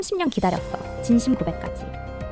30년 기다렸어. 진심 고백까지.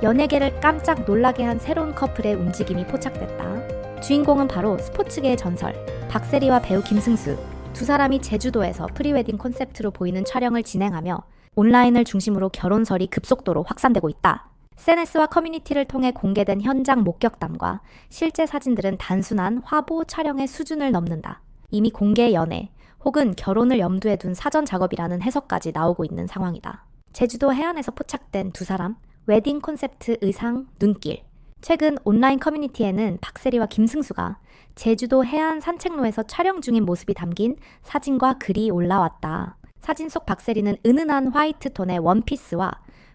연예계를 깜짝 놀라게 한 새로운 커플의 움직임이 포착됐다. 주인공은 바로 스포츠계의 전설, 박세리와 배우 김승수. 두 사람이 제주도에서 프리웨딩 콘셉트로 보이는 촬영을 진행하며 온라인을 중심으로 결혼설이 급속도로 확산되고 있다. SNS와 커뮤니티를 통해 공개된 현장 목격담과 실제 사진들은 단순한 화보 촬영의 수준을 넘는다. 이미 공개 연애 혹은 결혼을 염두에 둔 사전 작업이라는 해석까지 나오고 있는 상황이다. 제주도 해안에서 포착된 두 사람, 웨딩 콘셉트 의상, 눈길. 최근 온라인 커뮤니티에는 박세리와 김승수가 제주도 해안 산책로에서 촬영 중인 모습이 담긴 사진과 글이 올라왔다. 사진 속 박세리는 은은한 화이트 톤의 원피스와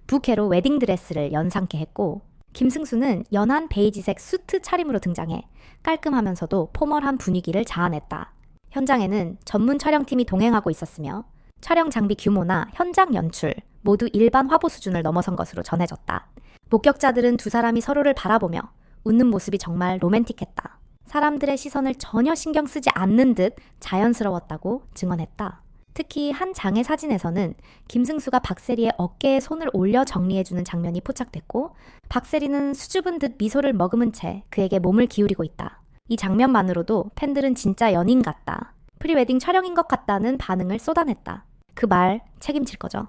부케로 웨딩드레스를 연상케 했고, 김승수는 연한 베이지색 수트 차림으로 등장해 깔끔하면서도 포멀한 분위기를 자아냈다. 현장에는 전문 촬영팀이 동행하고 있었으며 촬영 장비 규모나 현장 연출 모두 일반 화보 수준을 넘어선 것으로 전해졌다. 목격자들은 두 사람이 서로를 바라보며 웃는 모습이 정말 로맨틱했다. 사람들의 시선을 전혀 신경 쓰지 않는 듯 자연스러웠다고 증언했다. 특히 한 장의 사진에서는 김승수가 박세리의 어깨에 손을 올려 정리해주는 장면이 포착됐고, 박세리는 수줍은 듯 미소를 머금은 채 그에게 몸을 기울이고 있다. 이 장면만으로도 팬들은 진짜 연인 같다, 프리웨딩 촬영인 것 같다는 반응을 쏟아냈다. 그 말 책임질 거죠.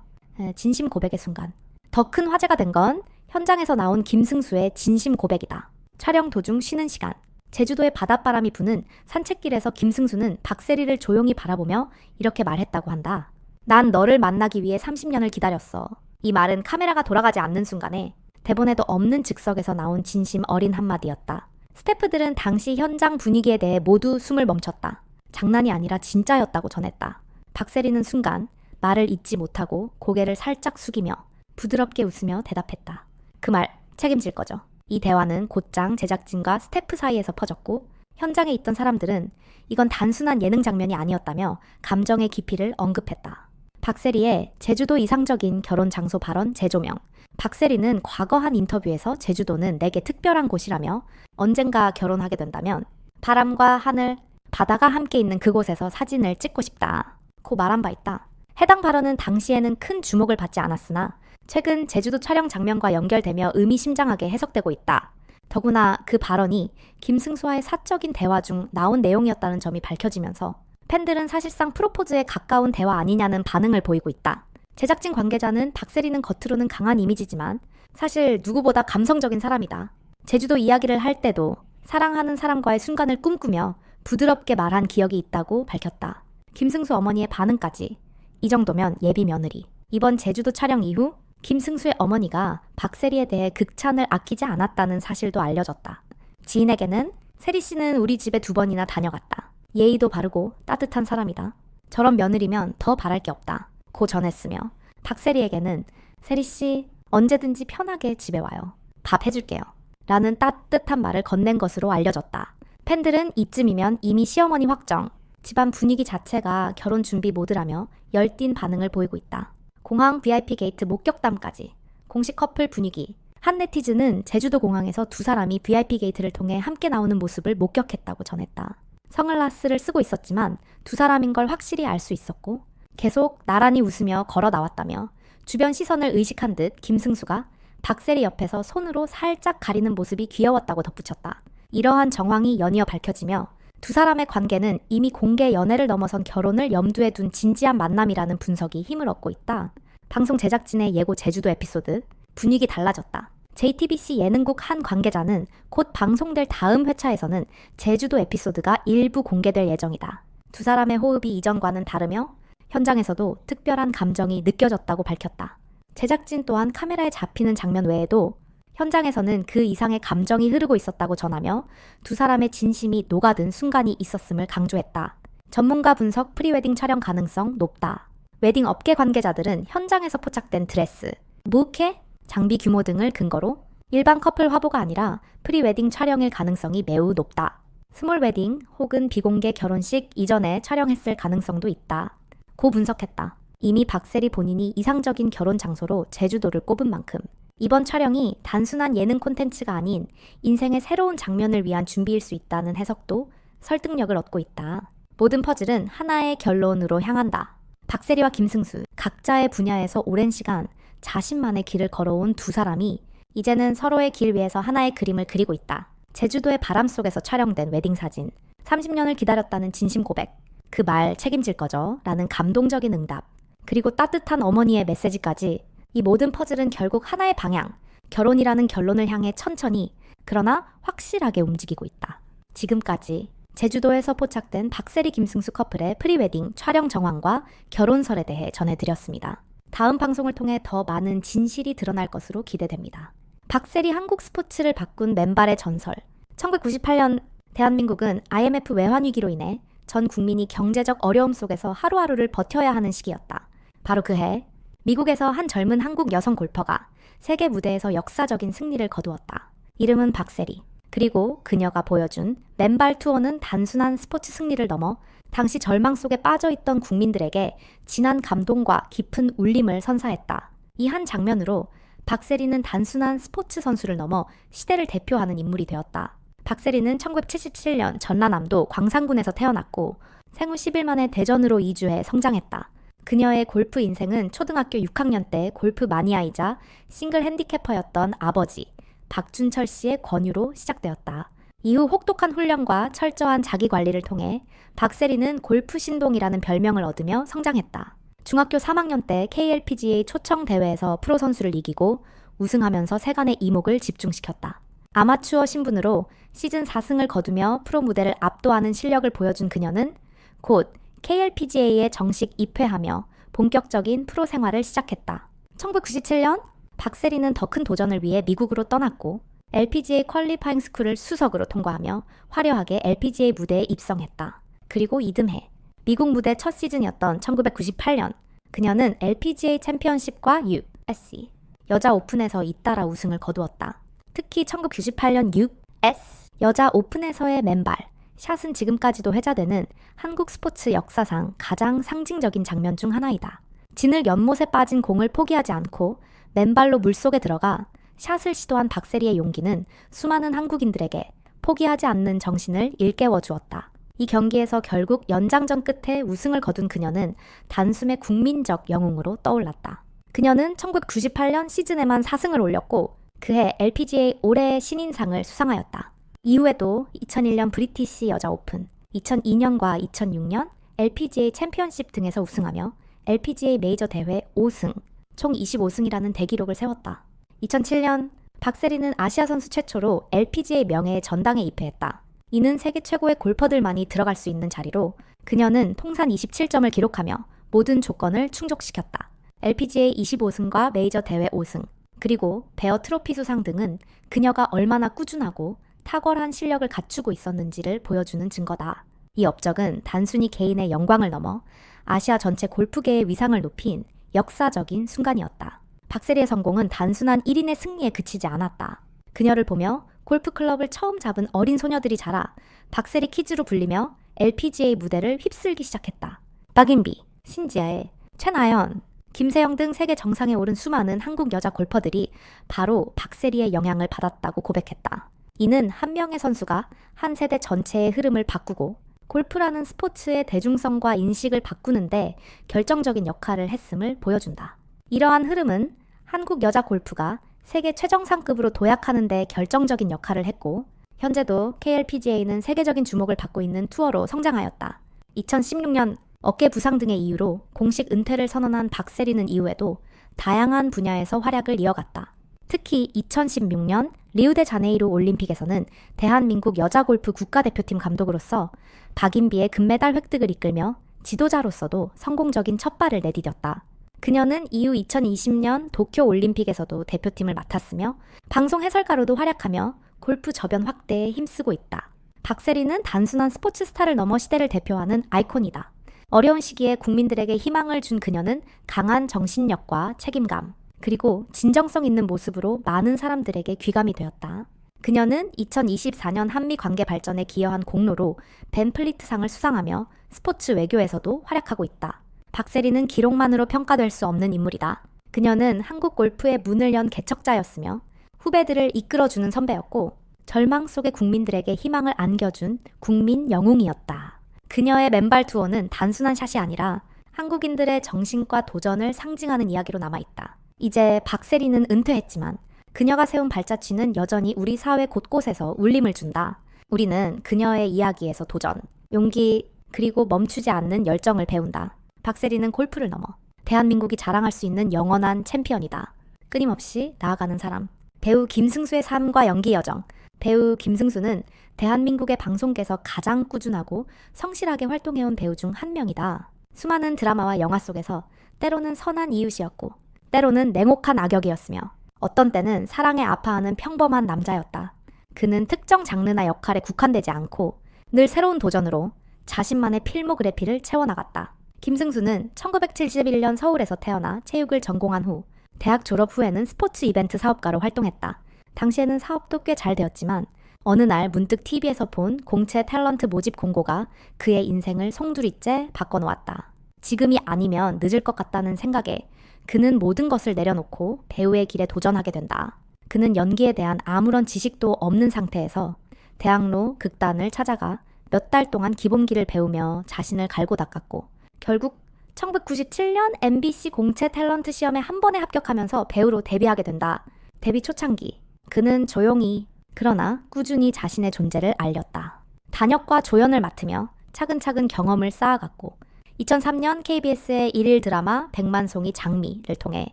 진심 고백의 순간. 더 큰 화제가 된 건 현장에서 나온 김승수의 진심 고백이다. 촬영 도중 쉬는 시간. 제주도의 바닷바람이 부는 산책길에서 김승수는 박세리를 조용히 바라보며 이렇게 말했다고 한다. 난 너를 만나기 위해 30년을 기다렸어. 이 말은 카메라가 돌아가지 않는 순간에 대본에도 없는 즉석에서 나온 진심 어린 한마디였다. 스태프들은 당시 현장 분위기에 대해 모두 숨을 멈췄다. 장난이 아니라 진짜였다고 전했다. 박세리는 순간 말을 잇지 못하고 고개를 살짝 숙이며 부드럽게 웃으며 대답했다. 그 말 책임질 거죠. 이 대화는 곧장 제작진과 스태프 사이에서 퍼졌고, 현장에 있던 사람들은 이건 단순한 예능 장면이 아니었다며 감정의 깊이를 언급했다. 박세리의 제주도 이상적인 결혼 장소 발언 재조명. 박세리는 과거 한 인터뷰에서 제주도는 내게 특별한 곳이라며 언젠가 결혼하게 된다면 바람과 하늘, 바다가 함께 있는 그곳에서 사진을 찍고 싶다 고 말한 바 있다. 해당 발언은 당시에는 큰 주목을 받지 않았으나 최근 제주도 촬영 장면과 연결되며 의미심장하게 해석되고 있다. 더구나 그 발언이 김승수와의 사적인 대화 중 나온 내용이었다는 점이 밝혀지면서 팬들은 사실상 프로포즈에 가까운 대화 아니냐는 반응을 보이고 있다. 제작진 관계자는 박세리는 겉으로는 강한 이미지지만 사실 누구보다 감성적인 사람이다. 제주도 이야기를 할 때도 사랑하는 사람과의 순간을 꿈꾸며 부드럽게 말한 기억이 있다고 밝혔다. 김승수 어머니의 반응까지. 이 정도면 예비 며느리. 이번 제주도 촬영 이후 김승수의 어머니가 박세리에 대해 극찬을 아끼지 않았다는 사실도 알려졌다. 지인에게는 세리 씨는 우리 집에 2번이나 다녀갔다. 예의도 바르고 따뜻한 사람이다. 저런 며느리면 더 바랄 게 없다 고 전했으며, 박세리에게는 세리 씨 언제든지 편하게 집에 와요. 밥 해줄게요 라는 따뜻한 말을 건넨 것으로 알려졌다. 팬들은 이쯤이면 이미 시어머니 확정, 집안 분위기 자체가 결혼 준비 모드라며 열띤 반응을 보이고 있다. 공항 VIP 게이트 목격담까지. 공식 커플 분위기. 한 네티즌은 제주도 공항에서 두 사람이 VIP 게이트를 통해 함께 나오는 모습을 목격했다고 전했다. 선글라스를 쓰고 있었지만 두 사람인 걸 확실히 알 수 있었고, 계속 나란히 웃으며 걸어 나왔다며 주변 시선을 의식한 듯 김승수가 박세리 옆에서 손으로 살짝 가리는 모습이 귀여웠다고 덧붙였다. 이러한 정황이 연이어 밝혀지며 두 사람의 관계는 이미 공개 연애를 넘어선 결혼을 염두에 둔 진지한 만남이라는 분석이 힘을 얻고 있다. 방송 제작진의 예고 제주도 에피소드. 분위기 달라졌다. JTBC 예능국 한 관계자는 곧 방송될 다음 회차에서는 제주도 에피소드가 일부 공개될 예정이다. 두 사람의 호흡이 이전과는 다르며 현장에서도 특별한 감정이 느껴졌다고 밝혔다. 제작진 또한 카메라에 잡히는 장면 외에도 현장에서는 그 이상의 감정이 흐르고 있었다고 전하며 두 사람의 진심이 녹아든 순간이 있었음을 강조했다. 전문가 분석 프리웨딩 촬영 가능성 높다. 웨딩 업계 관계자들은 현장에서 포착된 드레스, 부케, 장비 규모 등을 근거로 일반 커플 화보가 아니라 프리웨딩 촬영일 가능성이 매우 높다. 스몰 웨딩 혹은 비공개 결혼식 이전에 촬영했을 가능성도 있다 고 분석했다. 이미 박세리 본인이 이상적인 결혼 장소로 제주도를 꼽은 만큼 이번 촬영이 단순한 예능 콘텐츠가 아닌 인생의 새로운 장면을 위한 준비일 수 있다는 해석도 설득력을 얻고 있다. 모든 퍼즐은 하나의 결론으로 향한다. 박세리와 김승수, 각자의 분야에서 오랜 시간 자신만의 길을 걸어온 두 사람이 이제는 서로의 길 위에서 하나의 그림을 그리고 있다. 제주도의 바람 속에서 촬영된 웨딩 사진. 30년을 기다렸다는 진심 고백. 그 말 책임질 거죠? 라는 감동적인 응답. 그리고 따뜻한 어머니의 메시지까지. 이 모든 퍼즐은 결국 하나의 방향, 결혼이라는 결론을 향해 천천히, 그러나 확실하게 움직이고 있다. 지금까지 제주도에서 포착된 박세리 김승수 커플의 프리웨딩 촬영 정황과 결혼설에 대해 전해드렸습니다. 다음 방송을 통해 더 많은 진실이 드러날 것으로 기대됩니다. 박세리 한국 스포츠를 바꾼 맨발의 전설. 1998년 대한민국은 IMF 외환위기로 인해 전 국민이 경제적 어려움 속에서 하루하루를 버텨야 하는 시기였다. 바로 그해 미국에서 한 젊은 한국 여성 골퍼가 세계 무대에서 역사적인 승리를 거두었다. 이름은 박세리. 그리고 그녀가 보여준 맨발 투어는 단순한 스포츠 승리를 넘어 당시 절망 속에 빠져있던 국민들에게 진한 감동과 깊은 울림을 선사했다. 이 한 장면으로 박세리는 단순한 스포츠 선수를 넘어 시대를 대표하는 인물이 되었다. 박세리는 1977년 전라남도 광산군에서 태어났고 생후 10일 만에 대전으로 이주해 성장했다. 그녀의 골프 인생은 초등학교 6학년 때 골프 마니아이자 싱글 핸디캐퍼였던 아버지 박준철 씨의 권유로 시작되었다. 이후 혹독한 훈련과 철저한 자기관리를 통해 박세리는 골프 신동이라는 별명을 얻으며 성장했다. 중학교 3학년 때 KLPGA 초청 대회에서 프로 선수를 이기고 우승하면서 세간의 이목을 집중시켰다. 아마추어 신분으로 시즌 4승을 거두며 프로 무대를 압도하는 실력을 보여준 그녀는 곧 KLPGA에 정식 입회하며 본격적인 프로 생활을 시작했다. 1997년 박세리는 더 큰 도전을 위해 미국으로 떠났고 LPGA 퀄리파잉 스쿨을 수석으로 통과하며 화려하게 LPGA 무대에 입성했다. 그리고 이듬해 미국 무대 첫 시즌이었던 1998년 그녀는 LPGA 챔피언십과 USC 여자 오픈에서 잇따라 우승을 거두었다. 특히 1998년 US 여자 오픈에서의 맨발 샷은 지금까지도 회자되는 한국 스포츠 역사상 가장 상징적인 장면 중 하나이다. 진흙 연못에 빠진 공을 포기하지 않고 맨발로 물속에 들어가 샷을 시도한 박세리의 용기는 수많은 한국인들에게 포기하지 않는 정신을 일깨워 주었다. 이 경기에서 결국 연장전 끝에 우승을 거둔 그녀는 단숨에 국민적 영웅으로 떠올랐다. 그녀는 1998년 시즌에만 4승을 올렸고 그해 LPGA 올해의 신인상을 수상하였다. 이후에도 2001년 브리티시 여자 오픈, 2002년과 2006년 LPGA 챔피언십 등에서 우승하며 LPGA 메이저 대회 5승, 총 25승이라는 대기록을 세웠다. 2007년 박세리는 아시아 선수 최초로 LPGA 명예의 전당에 입회했다. 이는 세계 최고의 골퍼들만이 들어갈 수 있는 자리로 그녀는 통산 27점을 기록하며 모든 조건을 충족시켰다. LPGA 25승과 메이저 대회 5승, 그리고 베어 트로피 수상 등은 그녀가 얼마나 꾸준하고 탁월한 실력을 갖추고 있었는지를 보여주는 증거다. 이 업적은 단순히 개인의 영광을 넘어 아시아 전체 골프계의 위상을 높인 역사적인 순간이었다. 박세리의 성공은 단순한 1인의 승리에 그치지 않았다. 그녀를 보며 골프 클럽을 처음 잡은 어린 소녀들이 자라 박세리 키즈로 불리며 LPGA 무대를 휩쓸기 시작했다. 박인비, 신지아의, 최나연, 김세영 등 세계 정상에 오른 수많은 한국 여자 골퍼들이 바로 박세리의 영향을 받았다고 고백했다. 이는 한 명의 선수가 한 세대 전체의 흐름을 바꾸고 골프라는 스포츠의 대중성과 인식을 바꾸는데 결정적인 역할을 했음을 보여준다. 이러한 흐름은 한국 여자 골프가 세계 최정상급으로 도약하는 데 결정적인 역할을 했고 현재도 KLPGA는 세계적인 주목을 받고 있는 투어로 성장하였다. 2016년 어깨 부상 등의 이유로 공식 은퇴를 선언한 박세리는 이후에도 다양한 분야에서 활약을 이어갔다. 특히 2016년 리우데자네이루 올림픽에서는 대한민국 여자 골프 국가대표팀 감독으로서 박인비의 금메달 획득을 이끌며 지도자로서도 성공적인 첫발을 내디뎠다. 그녀는 이후 2020년 도쿄 올림픽에서도 대표팀을 맡았으며 방송 해설가로도 활약하며 골프 저변 확대에 힘쓰고 있다. 박세리는 단순한 스포츠 스타를 넘어 시대를 대표하는 아이콘이다. 어려운 시기에 국민들에게 희망을 준 그녀는 강한 정신력과 책임감, 그리고 진정성 있는 모습으로 많은 사람들에게 귀감이 되었다. 그녀는 2024년 한미 관계 발전에 기여한 공로로 벤 플리트상을 수상하며 스포츠 외교에서도 활약하고 있다. 박세리는 기록만으로 평가될 수 없는 인물이다. 그녀는 한국 골프의 문을 연 개척자였으며 후배들을 이끌어주는 선배였고 절망 속의 국민들에게 희망을 안겨준 국민 영웅이었다. 그녀의 맨발 투어는 단순한 샷이 아니라 한국인들의 정신과 도전을 상징하는 이야기로 남아있다. 이제 박세리는 은퇴했지만 그녀가 세운 발자취는 여전히 우리 사회 곳곳에서 울림을 준다. 우리는 그녀의 이야기에서 도전, 용기, 그리고 멈추지 않는 열정을 배운다. 박세리는 골프를 넘어 대한민국이 자랑할 수 있는 영원한 챔피언이다. 끊임없이 나아가는 사람. 배우 김승수의 삶과 연기 여정. 배우 김승수는 대한민국의 방송계에서 가장 꾸준하고 성실하게 활동해온 배우 중 한 명이다. 수많은 드라마와 영화 속에서 때로는 선한 이웃이었고 때로는 냉혹한 악역이었으며 어떤 때는 사랑에 아파하는 평범한 남자였다. 그는 특정 장르나 역할에 국한되지 않고 늘 새로운 도전으로 자신만의 필모그래피를 채워나갔다. 김승수는 1971년 서울에서 태어나 체육을 전공한 후 대학 졸업 후에는 스포츠 이벤트 사업가로 활동했다. 당시에는 사업도 꽤 잘 되었지만 어느 날 문득 TV에서 본 공채 탤런트 모집 공고가 그의 인생을 송두리째 바꿔놓았다. 지금이 아니면 늦을 것 같다는 생각에 그는 모든 것을 내려놓고 배우의 길에 도전하게 된다. 그는 연기에 대한 아무런 지식도 없는 상태에서 대학로 극단을 찾아가 몇 달 동안 기본기를 배우며 자신을 갈고 닦았고 결국 1997년 MBC 공채 탤런트 시험에 한 번에 합격하면서 배우로 데뷔하게 된다. 데뷔 초창기 그는 조용히 그러나 꾸준히 자신의 존재를 알렸다. 단역과 조연을 맡으며 차근차근 경험을 쌓아갔고 2003년 KBS의 일일 드라마 백만송이 장미를 통해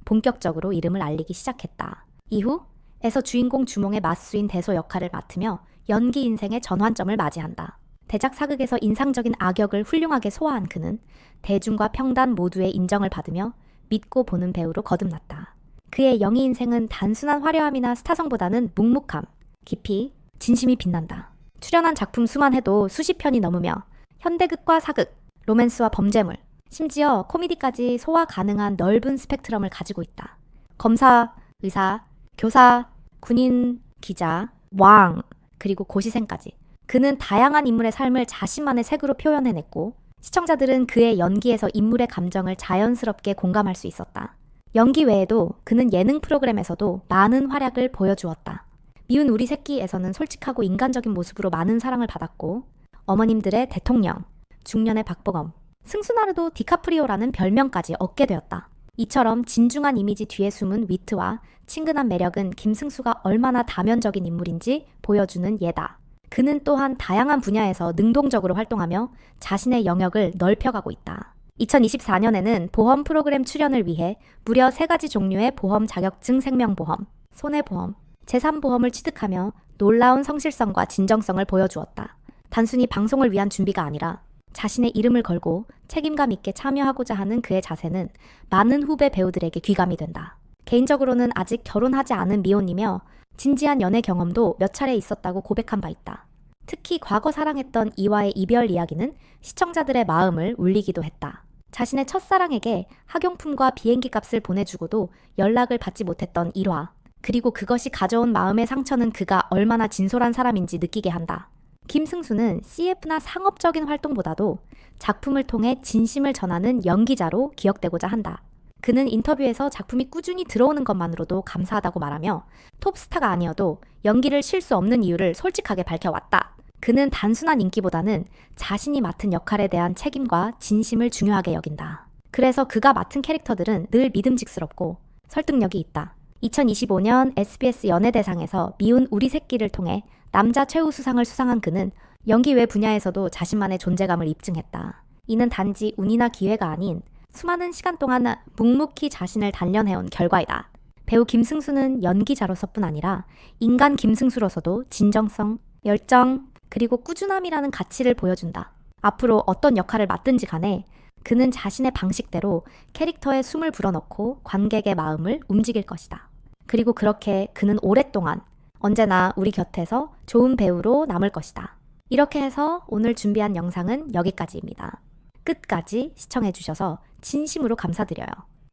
본격적으로 이름을 알리기 시작했다. 이후에서 주인공 주몽의 맞수인 대소 역할을 맡으며 연기 인생의 전환점을 맞이한다. 대작 사극에서 인상적인 악역을 훌륭하게 소화한 그는 대중과 평단 모두의 인정을 받으며 믿고 보는 배우로 거듭났다. 그의 연기 인생은 단순한 화려함이나 스타성보다는 묵묵함, 깊이, 진심이 빛난다. 출연한 작품 수만 해도 수십 편이 넘으며 현대극과 사극, 로맨스와 범죄물, 심지어 코미디까지 소화 가능한 넓은 스펙트럼을 가지고 있다. 검사, 의사, 교사, 군인, 기자, 왕, 그리고 고시생까지. 그는 다양한 인물의 삶을 자신만의 색으로 표현해냈고 시청자들은 그의 연기에서 인물의 감정을 자연스럽게 공감할 수 있었다. 연기 외에도 그는 예능 프로그램에서도 많은 활약을 보여주었다. 미운 우리 새끼에서는 솔직하고 인간적인 모습으로 많은 사랑을 받았고 어머님들의 대통령, 중년의 박보검, 승수나르도 디카프리오라는 별명까지 얻게 되었다. 이처럼 진중한 이미지 뒤에 숨은 위트와 친근한 매력은 김승수가 얼마나 다면적인 인물인지 보여주는 예다. 그는 또한 다양한 분야에서 능동적으로 활동하며 자신의 영역을 넓혀가고 있다. 2024년에는 보험 프로그램 출연을 위해 무려 3가지 종류의 보험 자격증 생명보험, 손해보험, 제3보험을 취득하며 놀라운 성실성과 진정성을 보여주었다. 단순히 방송을 위한 준비가 아니라 자신의 이름을 걸고 책임감 있게 참여하고자 하는 그의 자세는 많은 후배 배우들에게 귀감이 된다. 개인적으로는 아직 결혼하지 않은 미혼이며 진지한 연애 경험도 몇 차례 있었다고 고백한 바 있다. 특히 과거 사랑했던 이와의 이별 이야기는 시청자들의 마음을 울리기도 했다. 자신의 첫사랑에게 학용품과 비행기 값을 보내주고도 연락을 받지 못했던 일화. 그리고 그것이 가져온 마음의 상처는 그가 얼마나 진솔한 사람인지 느끼게 한다. 김승수는 CF나 상업적인 활동보다도 작품을 통해 진심을 전하는 연기자로 기억되고자 한다. 그는 인터뷰에서 작품이 꾸준히 들어오는 것만으로도 감사하다고 말하며 톱스타가 아니어도 연기를 쉴 수 없는 이유를 솔직하게 밝혀왔다. 그는 단순한 인기보다는 자신이 맡은 역할에 대한 책임과 진심을 중요하게 여긴다. 그래서 그가 맡은 캐릭터들은 늘 믿음직스럽고 설득력이 있다. 2025년 SBS 연예대상에서 미운 우리 새끼를 통해 남자 최우수상을 수상한 그는 연기 외 분야에서도 자신만의 존재감을 입증했다. 이는 단지 운이나 기회가 아닌 수많은 시간 동안 묵묵히 자신을 단련해온 결과이다. 배우 김승수는 연기자로서뿐 아니라 인간 김승수로서도 진정성, 열정, 그리고 꾸준함이라는 가치를 보여준다. 앞으로 어떤 역할을 맡든지 간에 그는 자신의 방식대로 캐릭터에 숨을 불어넣고 관객의 마음을 움직일 것이다. 그리고 그렇게 그는 오랫동안 언제나 우리 곁에서 좋은 배우로 남을 것이다. 이렇게 해서 오늘 준비한 영상은 여기까지입니다. 끝까지 시청해주셔서 진심으로 감사드려요.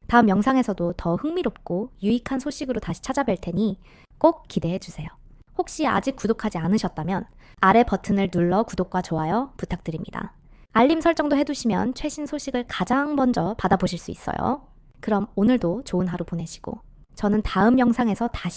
다음 영상에서도 더 흥미롭고 유익한 소식으로 다시 찾아뵐 테니 꼭 기대해주세요. 혹시 아직 구독하지 않으셨다면 아래 버튼을 눌러 구독과 좋아요 부탁드립니다. 알림 설정도 해두시면 최신 소식을 가장 먼저 받아보실 수 있어요. 그럼 오늘도 좋은 하루 보내시고 저는 다음 영상에서 다시